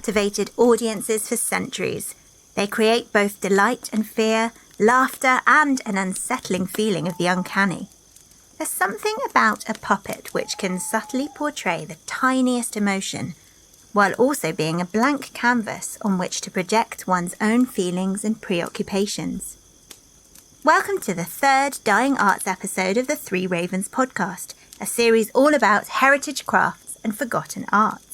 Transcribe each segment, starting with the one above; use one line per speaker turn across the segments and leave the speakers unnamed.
captivated audiences for centuries. They create both delight and fear, laughter and an unsettling feeling of the uncanny. There's something about a puppet which can subtly portray the tiniest emotion, while also being a blank canvas on which to project one's own feelings and preoccupations. Welcome to the third Dying Arts episode of the Three Ravens podcast, a series all about heritage crafts and forgotten arts.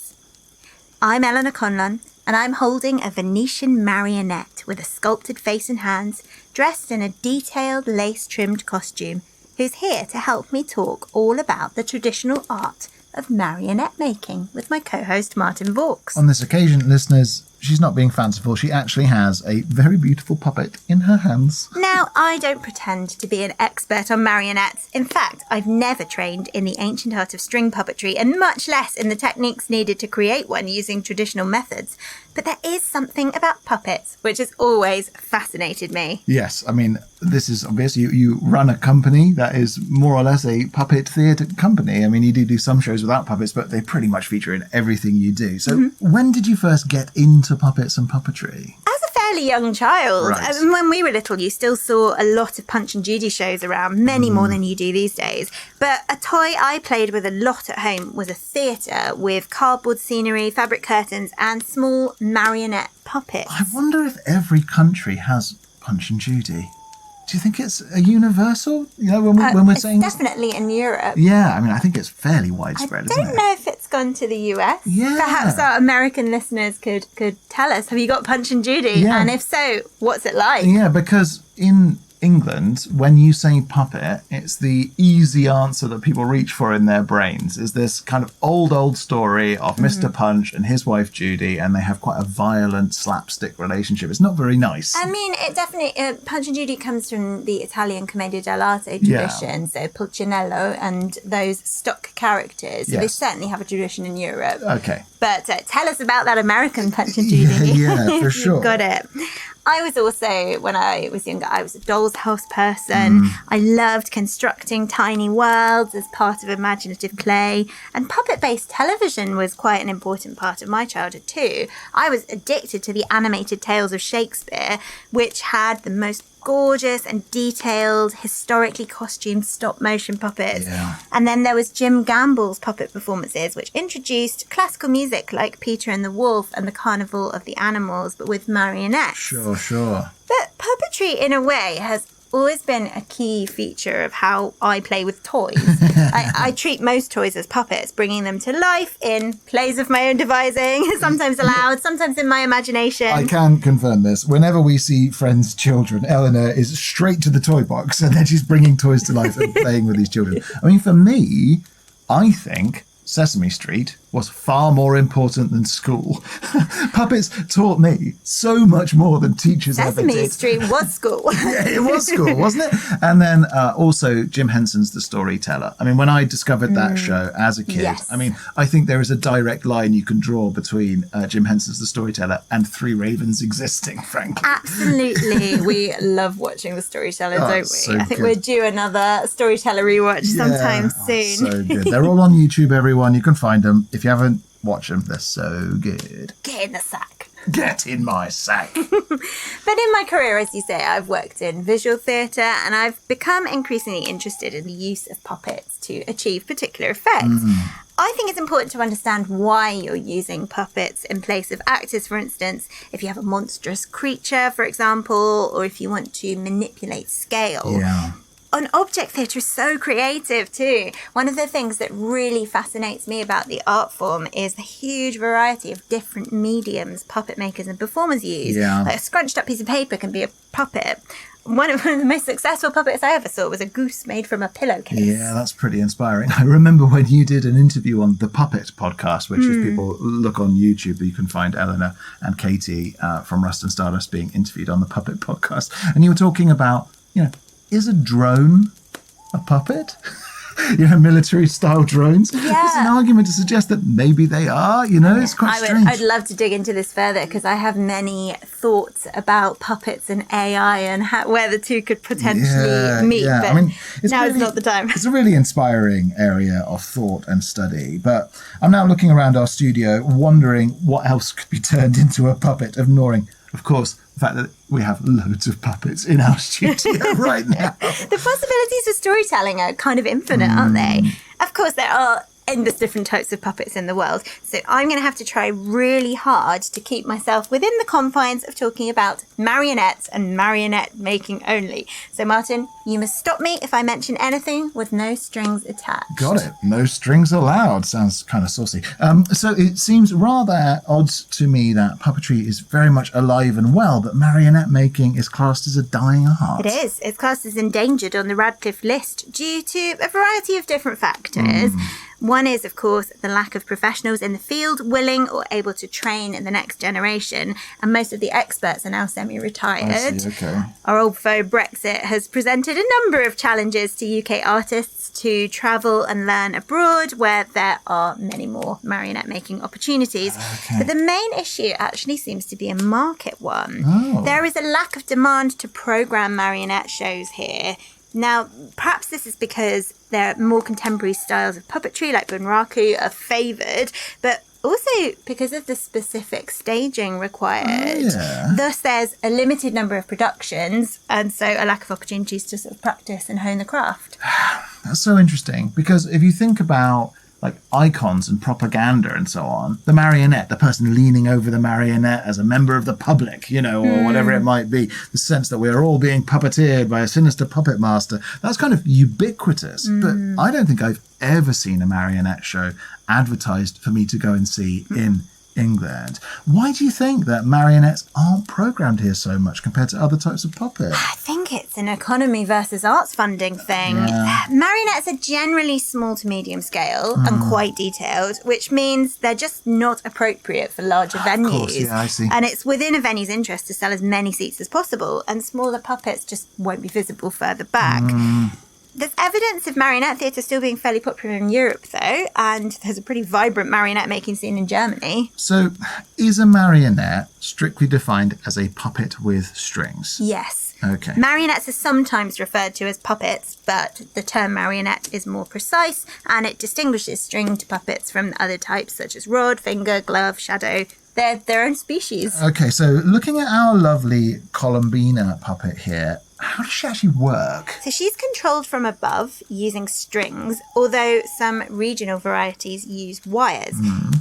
I'm Eleanor Conlon, and I'm holding a Venetian marionette with a sculpted face and hands, dressed in a detailed lace-trimmed costume, who's here to help me talk all about the traditional art of marionette making with my co-host Martin Vaux.
On this occasion, listeners, she's not being fanciful. She actually has a very beautiful puppet in her hands.
Now, I don't pretend to be an expert on marionettes. In fact, I've never trained in the ancient art of string puppetry, and much less in the techniques needed to create one using traditional methods. But there is something about puppets which has always fascinated me.
Yes, I mean, this is obvious. You run a company that is more or less a puppet theatre company. I mean, you do some shows without puppets, but they pretty much feature in everything you do. So when did you first get into puppets and puppetry?
As a fairly young child.
Right.
When we were little, you still saw a lot of Punch and Judy shows around, many more than you do these days. But a toy I played with a lot at home was a theatre with cardboard scenery, fabric curtains and small marionette puppets.
I wonder if every country has Punch and Judy. Do you think it's a universal? You know, when we're saying...
definitely in Europe.
Yeah, I mean, I think it's fairly widespread, isn't it?
I don't know if it's gone to the US.
Yeah.
Perhaps our American listeners could tell us, have you got Punch and Judy?
Yeah.
And if so, what's it like?
Yeah, because in England, when you say puppet, it's the easy answer that people reach for in their brains. Is this kind of old story of Mr. Punch and his wife Judy, and they have quite a violent slapstick relationship. It's not very nice.
I mean, it definitely, Punch and Judy comes from the Italian commedia dell'arte tradition, so Pulcinello and those stock characters. So
Yes.
they certainly have a tradition in Europe.
Okay.
But tell us about that American Punch and Judy.
Yeah, for sure.
You've got it. I was also, when I was younger, I was a doll's house person. I loved constructing tiny worlds as part of imaginative play. And puppet-based television was quite an important part of my childhood too. I was addicted to the animated tales of Shakespeare, which had the most gorgeous and detailed, historically costumed stop-motion puppets.
Yeah.
And then there was Jim Gamble's puppet performances, which introduced classical music like Peter and the Wolf and the Carnival of the Animals, but with marionettes.
Sure.
But puppetry, in a way, has always been a key feature of how I play with toys. I treat most toys as puppets, bringing them to life in plays of my own devising, sometimes aloud, sometimes in my imagination.
I can confirm this. Whenever we see friends' children, Eleanor is straight to the toy box and then she's bringing toys to life and playing with these children. I mean, for me, I think Sesame Street was far more important than school. Puppets taught me so much more than teachers ever did.
Sesame Street was school.
Yeah, it was school, wasn't it? And then also Jim Henson's The Storyteller. I mean, when I discovered that show as a kid,
Yes.
I mean, I think there is a direct line you can draw between Jim Henson's The Storyteller and Three Ravens existing, frankly.
Absolutely. We love watching The Storyteller, don't we?
so
I think
good.
we're due another Storyteller rewatch sometime soon.
So good. They're all on YouTube, everyone. You can find them. If you haven't watched them, they're so good.
Get in the sack.
Get in my sack.
But in my career, as you say, I've worked in visual theatre and I've become increasingly interested in the use of puppets to achieve particular effects. I think it's important to understand why you're using puppets in place of actors, for instance, if you have a monstrous creature, for example, or if you want to manipulate scale.
Yeah.
And object theatre is so creative too. One of the things that really fascinates me about the art form is the huge variety of different mediums puppet makers and performers use.
Yeah.
Like a scrunched up piece of paper can be a puppet. One of the most successful puppets I ever saw was a goose made from a pillowcase.
Yeah, that's pretty inspiring. I remember when you did an interview on the Puppet podcast, which if people look on YouTube, you can find Eleanor and Katie from Rust and Stardust being interviewed on the Puppet podcast. And you were talking about, is a drone a puppet? military-style drones.
Yeah.
There's an argument to suggest that maybe they are, it's quite strange.
I'd love to dig into this further because I have many thoughts about puppets and AI and where the two could potentially meet.
Yeah.
But
I mean,
now is not the time.
It's a really inspiring area of thought and study. But I'm now looking around our studio, wondering what else could be turned into a puppet of gnawing. Of course, the fact that we have loads of puppets in our studio right now.
The possibilities for storytelling are kind of infinite, aren't they? Of course, there are endless different types of puppets in the world. So I'm going to have to try really hard to keep myself within the confines of talking about marionettes and marionette making only. So Martin, you must stop me if I mention anything with no strings attached.
Got it. No strings allowed. Sounds kind of saucy. So it seems rather at odds to me that puppetry is very much alive and well, but marionette making is classed as a dying art.
It is. It's classed as endangered on the Radcliffe list due to a variety of different factors. One is, of course, the lack of professionals in the field willing or able to train the next generation, and most of the experts are now semi-retired.
I see, okay.
Our old foe Brexit has presented a number of challenges to UK artists to travel and learn abroad, where there are many more marionette making opportunities.
Okay.
But the main issue actually seems to be a market one.
Oh.
There is a lack of demand to programme marionette shows here. Now, perhaps this is because there are more contemporary styles of puppetry, like bunraku, are favoured, but also because of the specific staging required.
Yeah.
Thus, there's a limited number of productions, and so a lack of opportunities to sort of practice and hone the craft.
That's so interesting, because if you think about like icons and propaganda and so on, the marionette, the person leaning over the marionette as a member of the public, or whatever it might be, the sense that we're all being puppeteered by a sinister puppet master, that's kind of ubiquitous. But I don't think I've ever seen a marionette show advertised for me to go and see in England. Why do you think that marionettes aren't programmed here so much compared to other types of puppets?
I think it's an economy versus arts funding thing.
Yeah.
Marionettes are generally small to medium scale and quite detailed, which means they're just not appropriate for larger venues.
Of course, yeah, I see.
And it's within a venue's interest to sell as many seats as possible, and smaller puppets just won't be visible further back. There's evidence of marionette theatre still being fairly popular in Europe, though, and there's a pretty vibrant marionette making scene in Germany.
So, is a marionette strictly defined as a puppet with strings?
Yes.
Okay.
Marionettes are sometimes referred to as puppets, but the term marionette is more precise, and it distinguishes stringed puppets from other types such as rod, finger, glove, shadow. They're their own species.
Okay, so looking at our lovely Columbina puppet here, how does she actually work?
So she's controlled from above using strings, although some regional varieties use wires.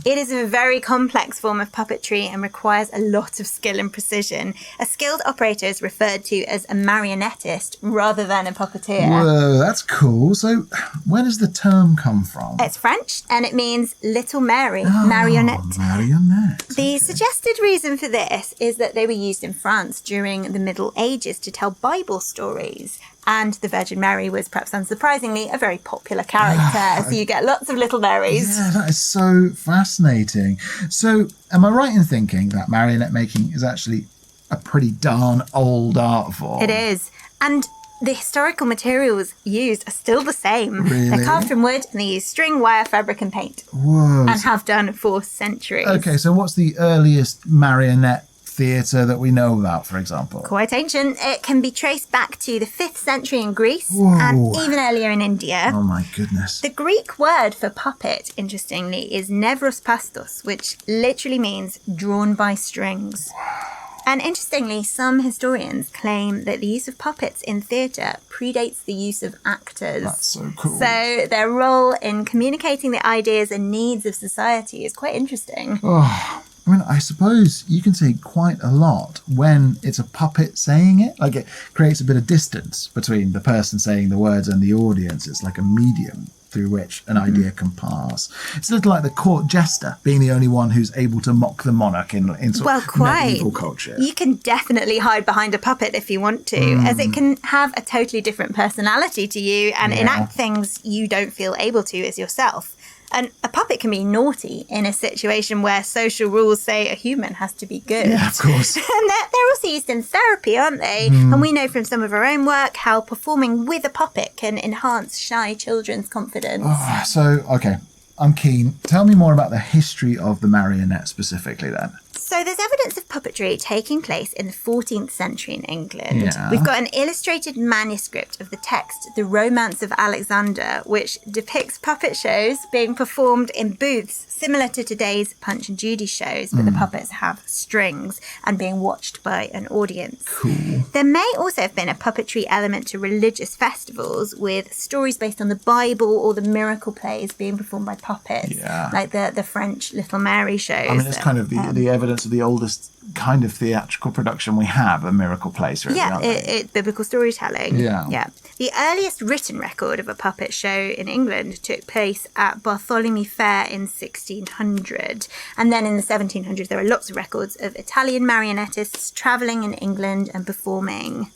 It is a very complex form of puppetry and requires a lot of skill and precision. A skilled operator is referred to as a marionettist rather than a puppeteer.
Whoa, that's cool. So where does the term come from?
It's French and it means Little Mary, marionette.
Marionette.
The suggested reason for this is that they were used in France during the Middle Ages to tell Bible stories. And the Virgin Mary was, perhaps unsurprisingly, a very popular character. So you get lots of little Marys.
Yeah, that is so fascinating. So am I right in thinking that marionette making is actually a pretty darn old art form?
It is. And the historical materials used are still the same.
Really?
They're carved from wood and they use string, wire, fabric and paint.
Whoa.
And have done for centuries.
Okay, so what's the earliest marionette theatre that we know about, for example?
Quite ancient. It can be traced back to the 5th century in Greece
Whoa.
and even earlier in India.
Oh my goodness.
The Greek word for puppet, interestingly, is nevros pastos, which literally means drawn by strings.
Wow.
And interestingly, some historians claim that the use of puppets in theatre predates the use of actors.
That's so cool.
So their role in communicating the ideas and needs of society is quite interesting.
Oh, I mean, I suppose you can say quite a lot when it's a puppet saying it. Like, it creates a bit of distance between the person saying the words and the audience. It's like a medium through which an idea can pass. It's a little like the court jester being the only one who's able to mock the monarch in sort of medieval culture.
You can definitely hide behind a puppet if you want to, as it can have a totally different personality to you and enact things you don't feel able to as yourself. And a puppet can be naughty in a situation where social rules say a human has to be good.
Yeah, of course.
And they're also used in therapy, aren't they? And we know from some of our own work how performing with a puppet can enhance shy children's confidence.
Oh, so, okay, I'm keen. Tell me more about the history of the marionette specifically then.
So there's evidence of puppetry taking place in the 14th century in England.
Yeah.
We've got an illustrated manuscript of the text, The Romance of Alexander, which depicts puppet shows being performed in booths similar to today's Punch and Judy shows, but the puppets have strings and being watched by an audience.
Cool.
There may also have been a puppetry element to religious festivals with stories based on the Bible or the miracle plays being performed by puppets, like the French Little Mary shows.
I mean, it's kind of the evidence of the oldest kind of theatrical production we have, a miracle plays, really, aren't they?
It's biblical storytelling.
Yeah.
The earliest written record of a puppet show in England took place at Bartholomew Fair in 1600. And then in the 1700s, there are lots of records of Italian marionettists travelling in England and performing.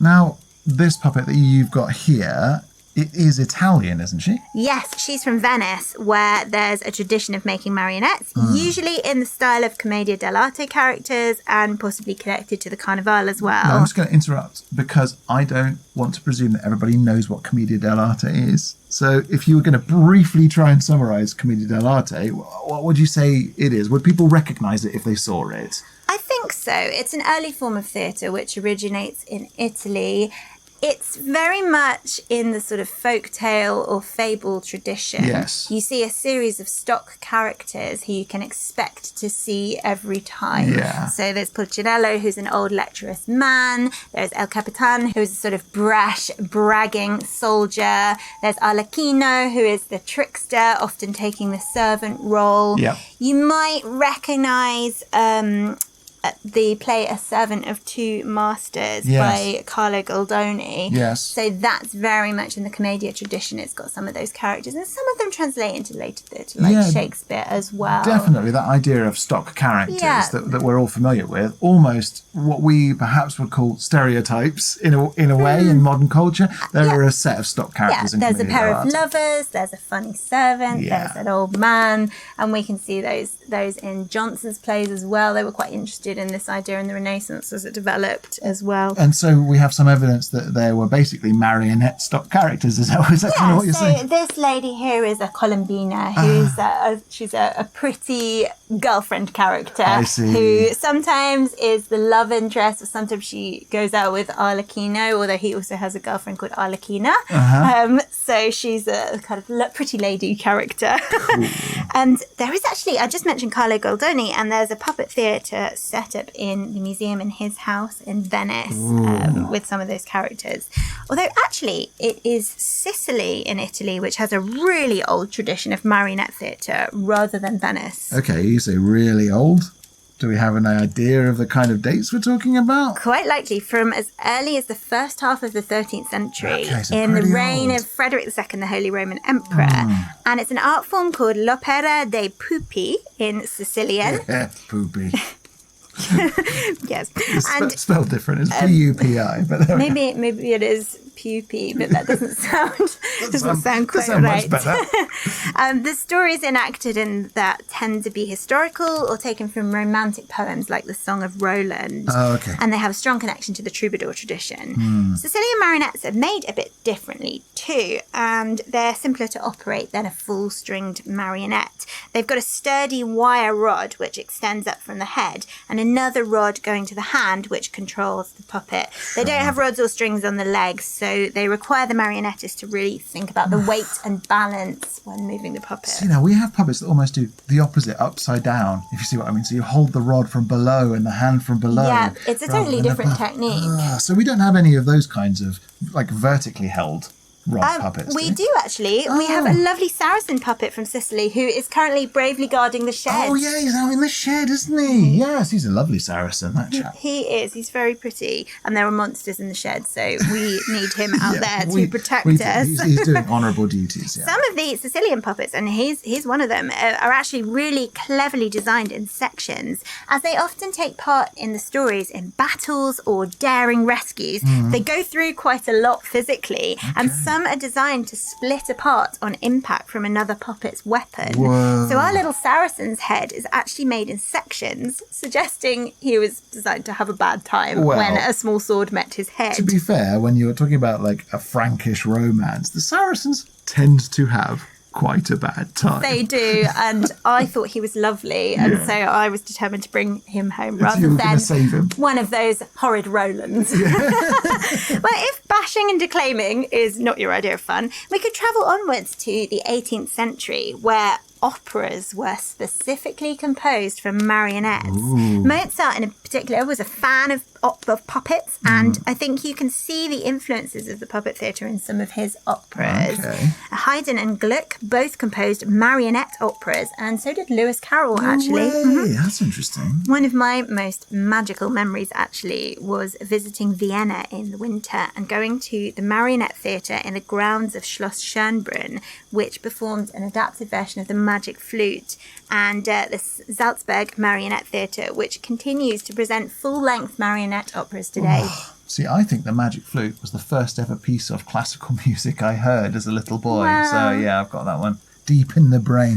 Now, this puppet that you've got here, it is Italian, isn't she?
Yes, she's from Venice, where there's a tradition of making marionettes, usually in the style of Commedia dell'arte characters and possibly connected to the Carnival as well.
No, I'm just going to interrupt because I don't want to presume that everybody knows what Commedia dell'arte is. So if you were going to briefly try and summarise Commedia dell'arte, what would you say it is? Would people recognise it if they saw it?
I think so. It's an early form of theatre which originates in Italy. It's very much in the sort of folk tale or fable tradition.
Yes.
You see a series of stock characters who you can expect to see every time.
Yeah.
So there's Pulcinello, who's an old lecherous man. There's El Capitan, who's a sort of brash, bragging soldier. There's Arlecchino, who is the trickster, often taking the servant role.
Yeah.
You might recognise the play A Servant of Two Masters by Carlo Goldoni.
Yes.
So that's very much in the Commedia tradition. It's got some of those characters, and some of them translate into later theatre, like Shakespeare as well.
Definitely, that idea of stock characters that we're all familiar with, almost what we perhaps would call stereotypes in a way in modern culture. There are a set of stock characters in
there's a
Commedia
pair of
dell'arte.
lovers, there's a funny servant, there's an old man, and we can see those in Johnson's plays as well. They were quite interested in this idea in the Renaissance as it developed as well.
And so we have some evidence that there were basically marionette stock characters. Is that kind of what you're saying?
This lady here is a Colombina, who's she's a pretty girlfriend character.
I see.
Who sometimes is the love interest, or sometimes she goes out with Arlecchino, although he also has a girlfriend called Arlecchina. So she's a kind of pretty lady character. Cool. And there is actually, I just mentioned Carlo Goldoni, and there's a puppet theatre set up in the museum in his house in Venice with some of those characters. Although actually it is Sicily in Italy which has a really old tradition of marionette theatre rather than Venice.
Okay, you say really old. Do we have an idea of the kind of dates we're talking about?
Quite likely from as early as the first half of the 13th century,
so
in the
pretty
reign
old.
of Frederick II, the Holy Roman Emperor. And it's an art form called l'opera dei pupi in Sicilian.
Poopy.
Yes.
It's spelled different. It's P-U-P-I. But there we go.
Maybe it is pupae, but that doesn't sound quite right.
Much better.
The stories enacted in that tend to be historical or taken from romantic poems like the Song of Roland.
Oh, okay.
And they have a strong connection to the troubadour tradition. Sicilian marionettes are made a bit differently too, and they're simpler to operate than a full-stringed marionette. They've got a sturdy wire rod which extends up from the head, and another rod going to the hand which controls the puppet. They don't have rods or strings on the legs, so they require the marionettist to really think about the weight and balance when moving the puppet.
So, we have puppets that almost do the opposite, upside down, if you see what I mean. So you hold the rod from below and the hand from below.
Yeah, it's a totally different technique.
So we don't have any of those kinds of, like, vertically held rod puppets.
We do actually. We have a lovely Saracen puppet from Sicily who is currently bravely guarding the shed.
Oh yeah, he's out in the shed, isn't he? Yes, he's a lovely Saracen, that chap.
He is. He's very pretty, and there are monsters in the shed, so we need him out there to protect us.
He's doing honourable duties. Yeah.
Some of the Sicilian puppets, and he's one of them, are actually really cleverly designed in sections, as they often take part in the stories in battles or daring rescues. They go through quite a lot physically, and some Some are designed to split apart on impact from another puppet's weapon.
Whoa.
So our little Saracen's head is actually made in sections, suggesting he was designed to have a bad time when a small sword met his head.
To be fair, when you're talking about like a Frankish romance, the Saracens tend to have quite a bad time.
They do, and I thought he was lovely, and so I was determined to bring him home rather
you were
than
gonna save him.
one of those horrid Rolands. Well, if bashing and declaiming is not your idea of fun, we could travel onwards to the 18th century, where operas were specifically composed for marionettes.
Ooh.
Mozart, in particular, was a fan of puppets, and I think you can see the influences of the puppet theatre in some of his operas.
Okay.
Haydn and Gluck both composed marionette operas, and so did Lewis Carroll, actually.
No way. That's interesting.
One of my most magical memories, actually, was visiting Vienna in the winter and going to the Marionette Theatre in the grounds of Schloss Schönbrunn, which performed an adapted version of the Magic Flute, and the Salzburg Marionette Theatre, which continues to present full-length marionette operas today.
Oh, see, I think the Magic Flute was the first ever piece of classical music I heard as a little boy.
Wow.
So, yeah, I've got that one deep in the brain.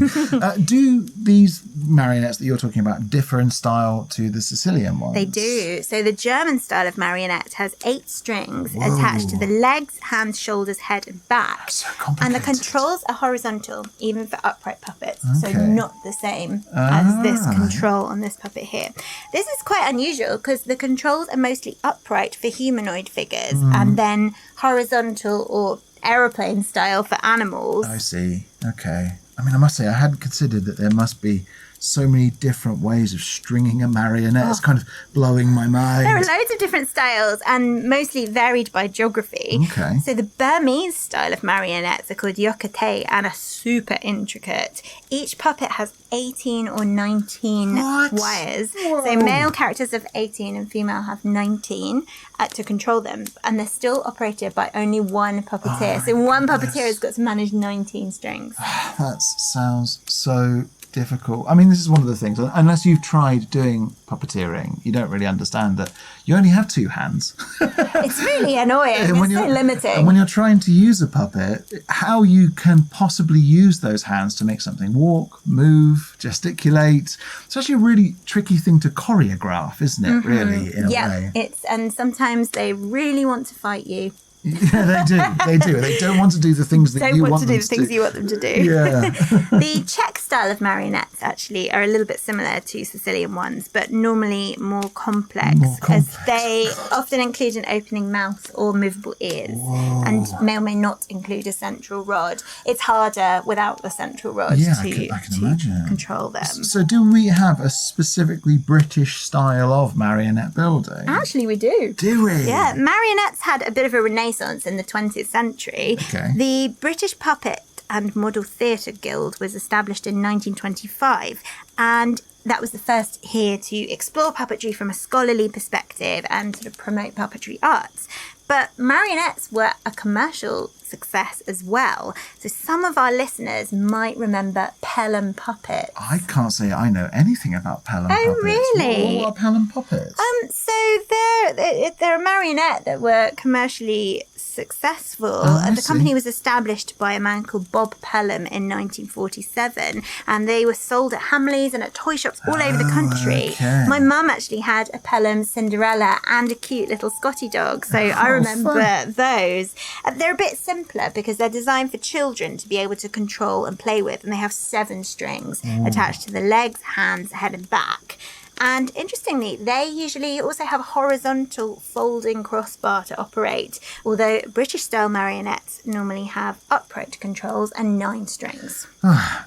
Do these marionettes that you're talking about differ in style to the Sicilian ones?
They do. So the German style of marionette has 8 strings attached to the legs, hands, shoulders, head and back.
So
And
complicated.
the controls are horizontal, even for upright puppets. So
Okay.
not the same as this
right.
control on this puppet here. This is quite unusual because the controls are mostly upright for humanoid figures and then horizontal or aeroplane style for animals.
I see. Okay. I mean, I must say, I hadn't considered that there must be so many different ways of stringing a marionette. It's kind of blowing my mind.
There are loads of different styles and mostly varied by geography.
Okay.
So the Burmese style of marionettes are called yokate and are super intricate. Each puppet has 18 or 19
What?
wires.
Whoa.
So male characters have 18 and female have 19 to control them. And they're still operated by only one puppeteer. So one puppeteer has got to manage 19 strings.
That sounds so difficult. I mean, this is one of the things, unless you've tried doing puppeteering, you don't really understand that you only have 2 hands.
It's really annoying.
And when
It's so
you're-
limiting.
And when you're trying to use a puppet, how you can possibly use those hands to make something walk, move, gesticulate. It's actually a really tricky thing to choreograph, isn't it, really, in a way?
And sometimes they really want to fight you.
Yeah, they do. They do. They don't want to do the things that
Don't
you
want
want
to
them
do the things you want them to do.
Yeah.
The Czech style of marionettes actually are a little bit similar to Sicilian ones, but normally more complex, as they often include an opening mouth or movable ears, and may not include a central rod. It's harder without the central rod
Yeah,
to
I can imagine.
control them.
So do we have a specifically British style of marionette building?
Actually, we do.
Do we?
Yeah, marionettes had a bit of a renaissance in the 20th century.
Okay.
The British Puppet and Model Theatre Guild was established in 1925, and that was the first here to explore puppetry from a scholarly perspective and sort of promote puppetry arts. But marionettes were a commercial success as well. So some of our listeners might remember Pelham puppets.
I can't say I know anything about Pelham puppets.
really?
What are Pelham puppets?
So they're a marionette that were commercially successful.
I
The company was established by a man called Bob Pelham in 1947, and they were sold at Hamleys and at toy shops all over the country.
Okay.
My mum actually had a Pelham Cinderella and a cute little Scotty dog, so I remember those. They're a bit simpler because they're designed for children to be able to control and play with, and they have 7 strings attached to the legs, hands, head and back. And interestingly, they usually also have a horizontal folding crossbar to operate, although British-style marionettes normally have upright controls and 9 strings.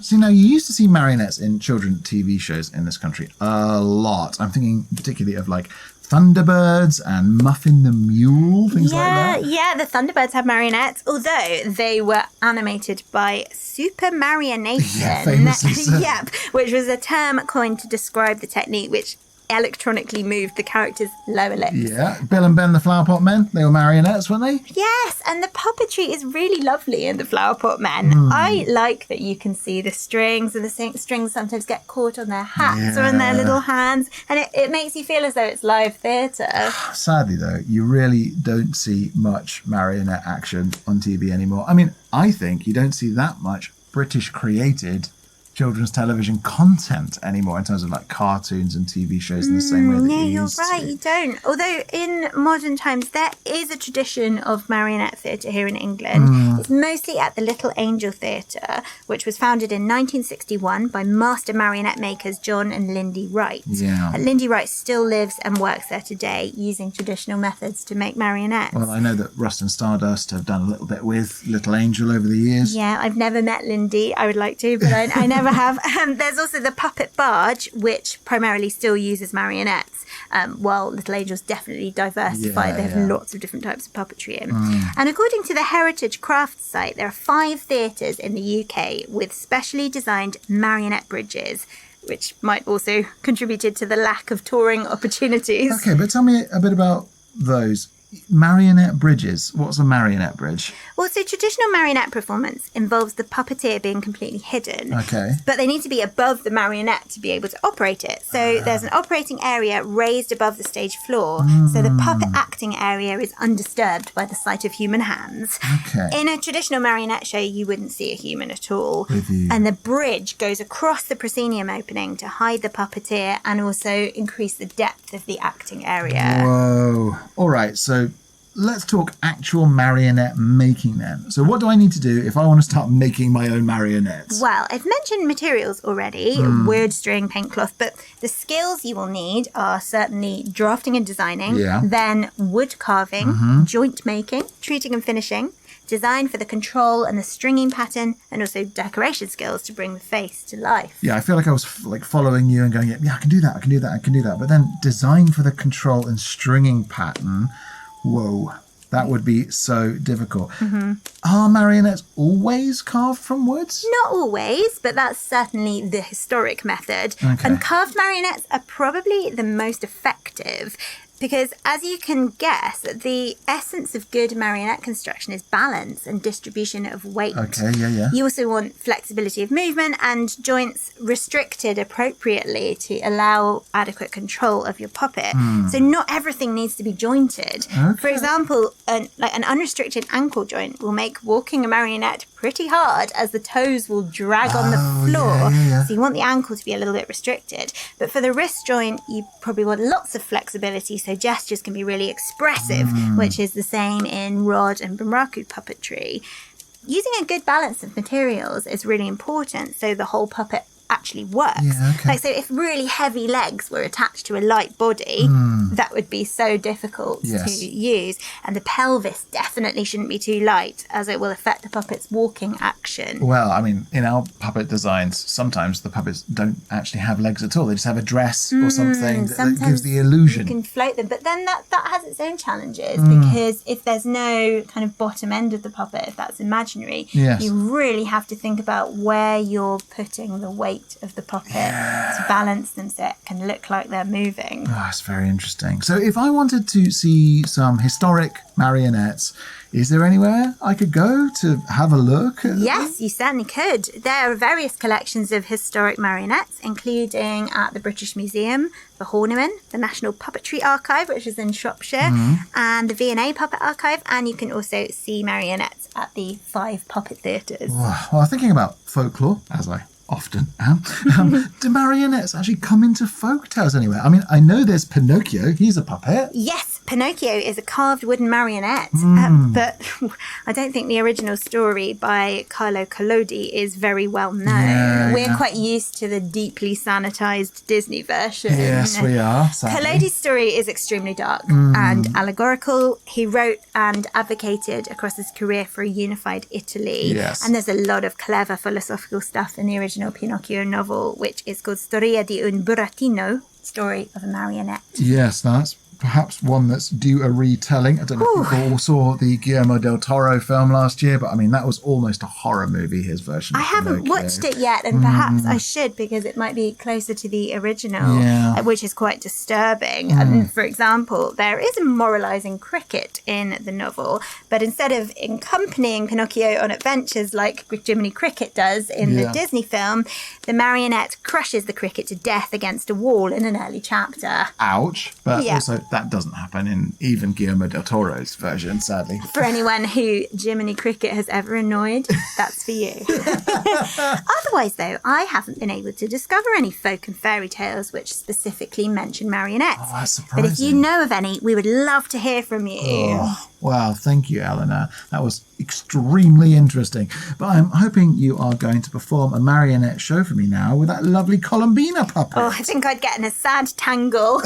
See, now you used to see marionettes in children TV shows in this country a lot. I'm thinking particularly of like Thunderbirds and Muffin the Mule, things like that.
Yeah, the Thunderbirds have marionettes, although they were animated by Super Marionation.
Yeah, famously so.
Yep, which was a term coined to describe the technique, which electronically moved the character's lower lips.
Yeah, Bill and Ben the Flower Pot Men, they were marionettes, weren't they?
Yes, and the puppetry is really lovely in the Flower Pot Men. I like that you can see the strings, and the strings sometimes get caught on their hats or on their little hands, and it makes you feel as though it's live theatre.
Sadly, though, you really don't see much marionette action on TV anymore. I mean, I think you don't see that much British-created children's television content anymore in terms of like cartoons and TV shows in the same way that you used
you're right,
to.
you don't. Although in modern times there is a tradition of marionette theatre here in England. It's mostly at the Little Angel Theatre, which was founded in 1961 by master marionette makers John and Lindy Wright.
Yeah.
And Lindy Wright still lives and works there today using traditional methods to make marionettes.
Well, I know that Rust and Stardust have done a little bit with Little Angel over the years.
Yeah, I've never met Lindy. I would like to, but I never have. There's also the Puppet Barge, which primarily still uses marionettes, while Little Angels definitely diversify. They have lots of different types of puppetry in. And according to the Heritage Crafts site, there are 5 theatres in the UK with specially designed marionette bridges, which might also contributed to the lack of touring opportunities.
Okay, but tell me a bit about those. Marionette bridges. What's a marionette bridge?
Well, so traditional marionette performance involves the puppeteer being completely hidden.
Okay.
But they need to be above the marionette to be able to operate it. So there's an operating area raised above the stage floor. So the puppet acting area is undisturbed by the sight of human hands.
Okay.
In a traditional marionette show, you wouldn't see a human at all.
With you.
And the bridge goes across the proscenium opening to hide the puppeteer and also increase the depth of the acting area.
Whoa. All right, so let's talk actual marionette making then. So what do I need to do if I want to start making my own marionettes?
Well, I've mentioned materials already, wood, string, paint cloth, but the skills you will need are certainly drafting and designing, then wood carving, joint making, treating and finishing, design for the control and the stringing pattern, and also decoration skills to bring the face to life.
Yeah, I feel like I was like following you and going, yeah, I can do that, I can do that, I can do that. But then design for the control and stringing pattern, whoa, that would be so difficult. Are marionettes always carved from woods?
Not always, but that's certainly the historic method.
Okay.
And carved marionettes are probably the most effective because, as you can guess, the essence of good marionette construction is balance and distribution of weight.
Okay, yeah.
You also want flexibility of movement and joints restricted appropriately to allow adequate control of your puppet. So not everything needs to be jointed.
Okay.
For example, an unrestricted ankle joint will make walking a marionette pretty hard as the toes will drag on the floor.
Yeah.
So you want the ankle to be a little bit restricted. But for the wrist joint, you probably want lots of flexibility so gestures can be really expressive, which is the same in rod and bunraku puppetry. Using a good balance of materials is really important so the whole puppet actually works.
Yeah, okay.
Like, so if really heavy legs were attached to a light body, that would be so difficult to use. And the pelvis definitely shouldn't be too light, as it will affect the puppet's walking action.
Well, I mean, in our puppet designs, sometimes the puppets don't actually have legs at all. They just have a dress or something that gives the illusion.
You can float them, but then that has its own challenges because if there's no kind of bottom end of the puppet, if that's imaginary, you really have to think about where you're putting the weight of the puppet to balance them so it can look like they're moving.
Oh, that's very interesting. So if I wanted to see some historic marionettes, is there anywhere I could go to have a look?
Yes, you certainly could. There are various collections of historic marionettes, including at the British Museum, the Horniman, the National Puppetry Archive, which is in Shropshire, and the V&A Puppet Archive, and you can also see marionettes at the 5 puppet theatres.
Well, thinking about folklore, as I often am, do marionettes actually come into folk tales anywhere? I mean, I know there's Pinocchio, he's a puppet.
Yes, Pinocchio is a carved wooden marionette, but I don't think the original story by Carlo Collodi is very well known. We're quite used to the deeply sanitized Disney version.
Yes, we are. Sadly.
Collodi's story is extremely dark and allegorical. He wrote and advocated across his career for a unified Italy.
Yes.
And there's a lot of clever philosophical stuff in the original Pinocchio novel, which is called Storia di un burattino, story of a marionette.
Yes, that's perhaps one that's due a retelling. I don't know if people all saw the Guillermo del Toro film last year, but I mean, that was almost a horror movie, his version.
I haven't watched it yet, and perhaps I should, because it might be closer to the original, which is quite disturbing. And for example, there is a moralising cricket in the novel, but instead of accompanying Pinocchio on adventures like Jiminy Cricket does in the Disney film, the marionette crushes the cricket to death against a wall in an early chapter.
Ouch. But also, that doesn't happen in even Guillermo del Toro's version, sadly.
For anyone who Jiminy Cricket has ever annoyed, that's for you. Otherwise, though, I haven't been able to discover any folk and fairy tales which specifically mention marionettes.
Oh, that's surprising.
But if you know of any, we would love to hear from you.
Oh, wow, thank you, Eleanor. That was extremely interesting. But I'm hoping you are going to perform a marionette show for me now with that lovely Columbina puppet.
Oh, I think I'd get in a sad tangle.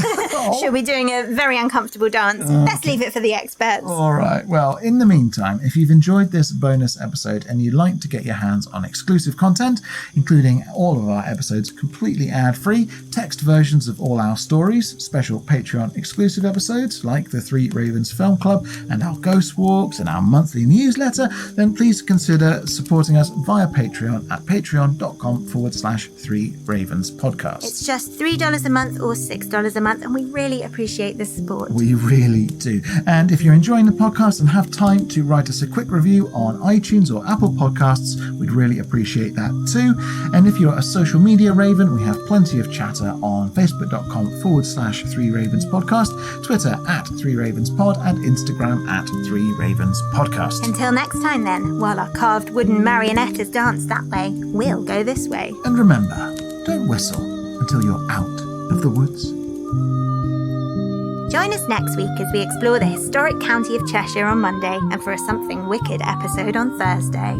She'll be doing a very uncomfortable dance. Let's leave it for the experts.
All right. Well, in the meantime, if you've enjoyed this bonus episode and you'd like to get your hands on exclusive content, including all of our episodes completely ad-free, text versions of all our stories, special Patreon exclusive episodes like the Three Ravens Film Club and our Ghost Walks and our monthly newsletter, then please consider supporting us via Patreon at patreon.com/Three Ravens Podcast.
It's just $3 a month or $6 a month, and we really appreciate the support.
We really do. And if you're enjoying the podcast and have time to write us a quick review on iTunes or Apple Podcasts, we'd really appreciate that too. And if you're a social media raven, we have plenty of chatter on facebook.com/Three Ravens Podcast, Twitter @Three Ravens Pod, and Instagram @Three Ravens Podcast.
Until next time then, while our carved wooden marionette has danced that way, we'll go this way.
And remember, don't whistle until you're out of the woods.
Join us next week as we explore the historic county of Cheshire on Monday and for a Something Wicked episode on Thursday.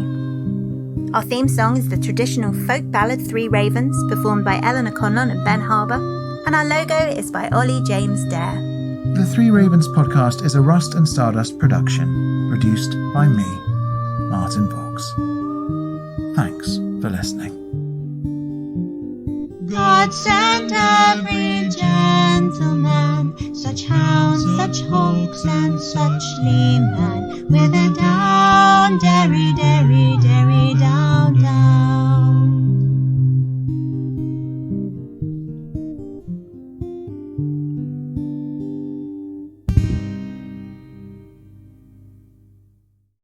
Our theme song is the traditional folk ballad Three Ravens, performed by Eleanor Conlon and Ben Harbour, and our logo is by Ollie James Dare.
The Three Ravens Podcast is a Rust and Stardust production, produced by me, Martin Vaux. Thanks for listening.
God sent every gentleman, such hounds, such hawks, and such leman, with a down, derry, derry, derry, down.